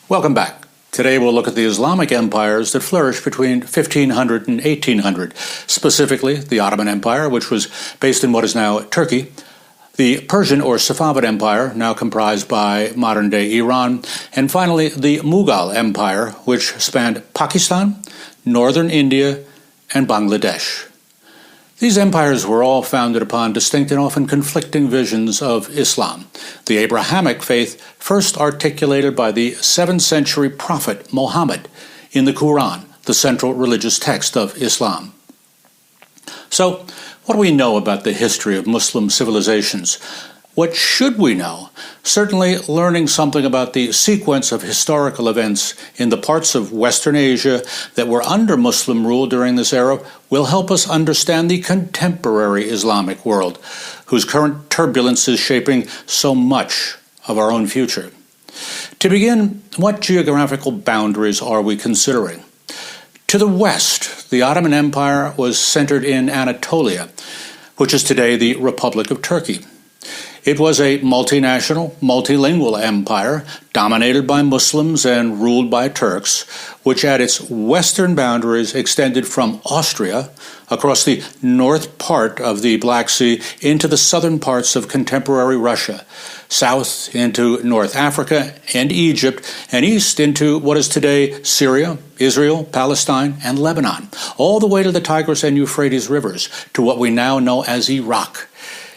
Welcome back. Today we'll look at the Islamic empires that flourished between 1500 and 1800, specifically the Ottoman Empire, which was based in what is now Turkey, the Persian or Safavid Empire, now comprised by modern-day Iran, and finally the Mughal Empire, which spanned Pakistan, northern India, and Bangladesh. These empires were all founded upon distinct and often conflicting visions of Islam, the Abrahamic faith first articulated by the 7th century prophet Muhammad in the Quran, the central religious text of Islam. So, what do we know about the history of Muslim civilizations? What should we know? Certainly, learning something about the sequence of historical events in the parts of Western Asia that were under Muslim rule during this era will help us understand the contemporary Islamic world, whose current turbulence is shaping so much of our own future. To begin, what geographical boundaries are we considering? To the west, the Ottoman Empire was centered in Anatolia, which is today the Republic of Turkey. It was a multinational, multilingual empire dominated by Muslims and ruled by Turks, which at its western boundaries extended from Austria across the north part of the Black Sea into the southern parts of contemporary Russia, south into North Africa and Egypt, and east into what is today Syria, Israel, Palestine, and Lebanon, all the way to the Tigris and Euphrates rivers, to what we now know as Iraq.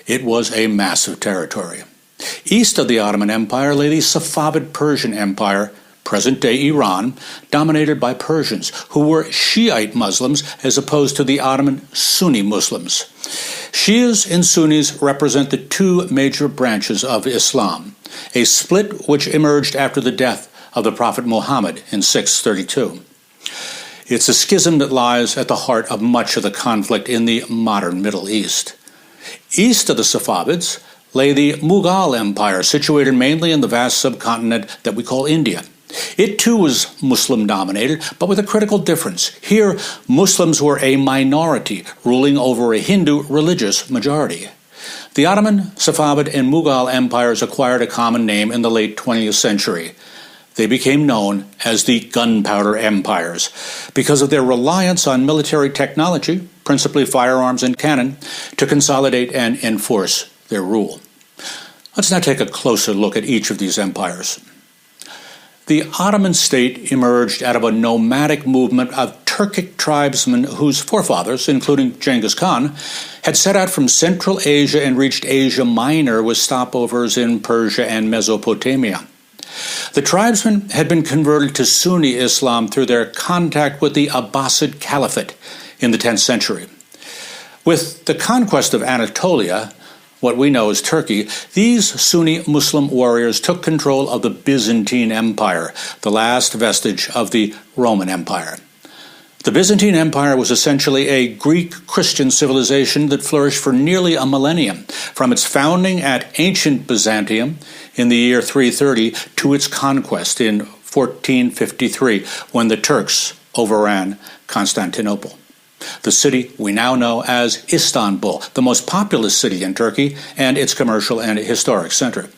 It was a massive territory. East of the Ottoman Empire lay the Safavid Persian Empire, present-day Iran, dominated by Persians, who were Shiite Muslims as opposed to the Ottoman Sunni Muslims. Shias and Sunnis represent the two major branches of Islam, a split which emerged after the death of the Prophet Muhammad in 632. It's a schism that lies at the heart of much of the conflict in the modern Middle East. East of the Safavids lay the Mughal Empire, situated mainly in the vast subcontinent that we call India. It too was Muslim-dominated, but with a critical difference. Here, Muslims were a minority, ruling over a Hindu religious majority. The Ottoman, Safavid, and Mughal empires acquired a common name in the late 20th century. They became known as the Gunpowder Empires because of their reliance on military technology, principally firearms and cannon, to consolidate and enforce their rule. Let's now take a closer look at each of these empires. The Ottoman state emerged out of a nomadic movement of Turkic tribesmen whose forefathers, including Genghis Khan, had set out from Central Asia and reached Asia Minor with stopovers in Persia and Mesopotamia. The tribesmen had been converted to Sunni Islam through their contact with the Abbasid Caliphate in the 10th century. With the conquest of Anatolia, what we know as Turkey, these Sunni Muslim warriors took control of the Byzantine Empire, the last vestige of the Roman Empire. The Byzantine Empire was essentially a Greek Christian civilization that flourished for nearly a millennium, from its founding at ancient Byzantium in the year 330 to its conquest in 1453, when the Turks overran Constantinople, the city we now know as Istanbul, the most populous city in Turkey and its commercial and historic center.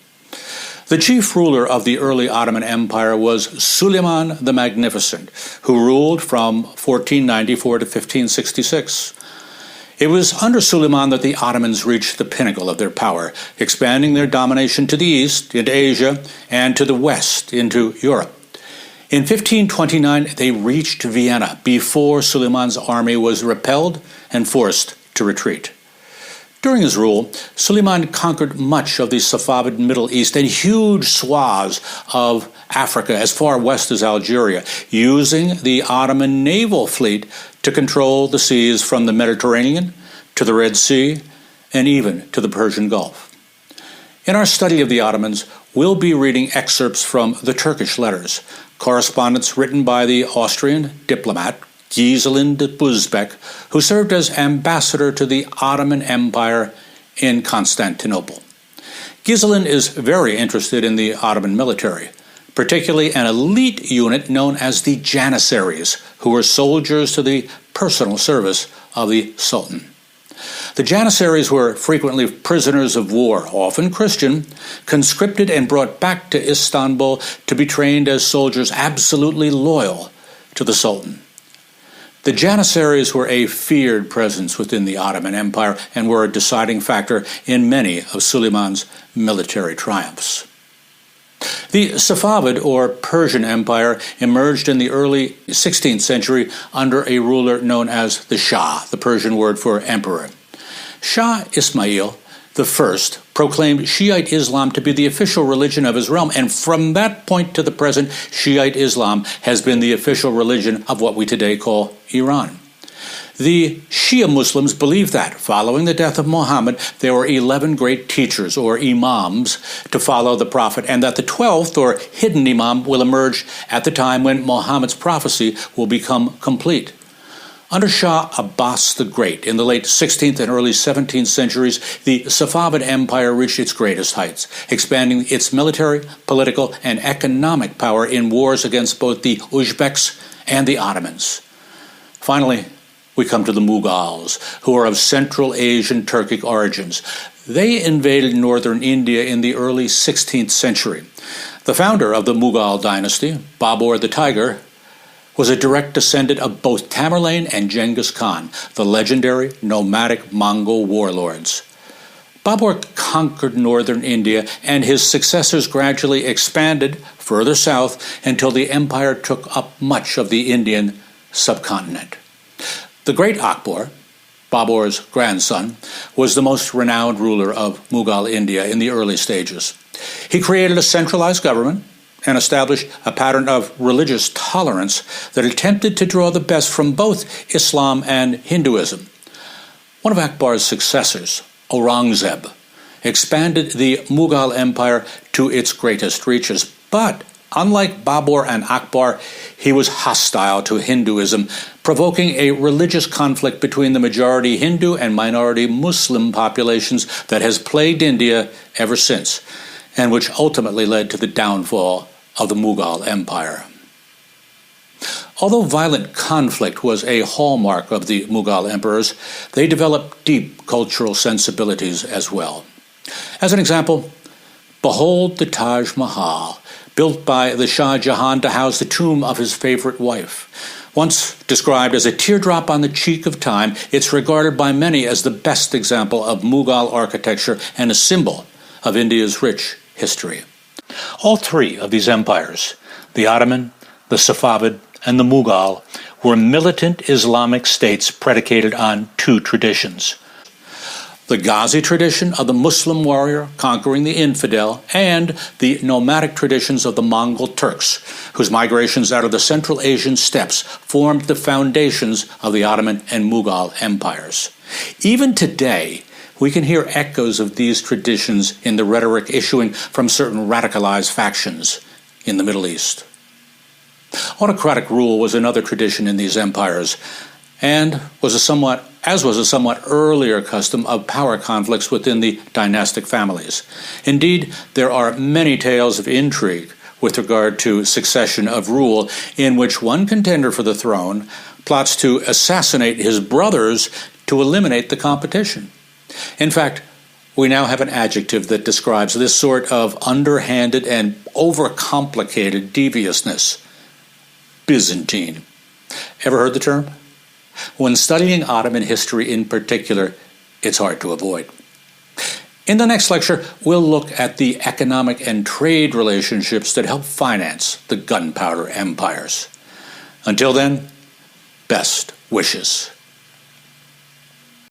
The chief ruler of the early Ottoman Empire was Suleiman the Magnificent, who ruled from 1494 to 1566. It was under Suleiman that the Ottomans reached the pinnacle of their power, expanding their domination to the east, into Asia, and to the west, into Europe. In 1529, they reached Vienna before Suleiman's army was repelled and forced to retreat. During his rule, Suleiman conquered much of the Safavid Middle East and huge swaths of Africa as far west as Algeria, using the Ottoman naval fleet to control the seas from the Mediterranean to the Red Sea and even to the Persian Gulf. In our study of the Ottomans, we'll be reading excerpts from the Turkish letters, correspondence written by the Austrian diplomat Giselin de Busbecq, who served as ambassador to the Ottoman Empire in Constantinople. Giselin is very interested in the Ottoman military, particularly an elite unit known as the Janissaries, who were soldiers to the personal service of the Sultan. The Janissaries were frequently prisoners of war, often Christian, conscripted and brought back to Istanbul to be trained as soldiers absolutely loyal to the Sultan. The Janissaries were a feared presence within the Ottoman Empire and were a deciding factor in many of Suleiman's military triumphs. The Safavid or Persian Empire emerged in the early 16th century under a ruler known as the Shah, the Persian word for emperor. Shah Ismail I proclaimed Shiite Islam to be the official religion of his realm, and from that point to the present, Shiite Islam has been the official religion of what we today call Iran. The Shia Muslims believe that, following the death of Muhammad, there were 11 great teachers, or imams, to follow the prophet, and that the 12th, or hidden imam, will emerge at the time when Muhammad's prophecy will become complete. Under Shah Abbas the Great, in the late 16th and early 17th centuries, the Safavid Empire reached its greatest heights, expanding its military, political, and economic power in wars against both the Uzbeks and the Ottomans. Finally, we come to the Mughals, who are of Central Asian Turkic origins. They invaded northern India in the early 16th century. The founder of the Mughal dynasty, Babur the Tiger, was a direct descendant of both Tamerlane and Genghis Khan, the legendary nomadic Mongol warlords. Babur conquered northern India, and his successors gradually expanded further south until the empire took up much of the Indian subcontinent. The great Akbar, Babur's grandson, was the most renowned ruler of Mughal India in the early stages. He created a centralized government and established a pattern of religious tolerance that attempted to draw the best from both Islam and Hinduism. One of Akbar's successors, Aurangzeb, expanded the Mughal Empire to its greatest reaches, but unlike Babur and Akbar, he was hostile to Hinduism, provoking a religious conflict between the majority Hindu and minority Muslim populations that has plagued India ever since, and which ultimately led to the downfall of the Mughal Empire. Although violent conflict was a hallmark of the Mughal emperors, they developed deep cultural sensibilities as well. As an example, behold the Taj Mahal, built by the Shah Jahan to house the tomb of his favorite wife. Once described as a teardrop on the cheek of time, it's regarded by many as the best example of Mughal architecture and a symbol of India's rich history. All three of these empires, the Ottoman, the Safavid, and the Mughal, were militant Islamic states predicated on two traditions: the Ghazi tradition of the Muslim warrior conquering the infidel, and the nomadic traditions of the Mongol Turks, whose migrations out of the Central Asian steppes formed the foundations of the Ottoman and Mughal empires. Even today, we can hear echoes of these traditions in the rhetoric issuing from certain radicalized factions in the Middle East. Autocratic rule was another tradition in these empires, and was a somewhat earlier custom of power conflicts within the dynastic families. Indeed, there are many tales of intrigue with regard to succession of rule, in which one contender for the throne plots to assassinate his brothers to eliminate the competition. In fact, we now have an adjective that describes this sort of underhanded and overcomplicated deviousness: Byzantine. Ever heard the term? When studying Ottoman history in particular, it's hard to avoid. In the next lecture, we'll look at the economic and trade relationships that help finance the gunpowder empires. Until then, best wishes.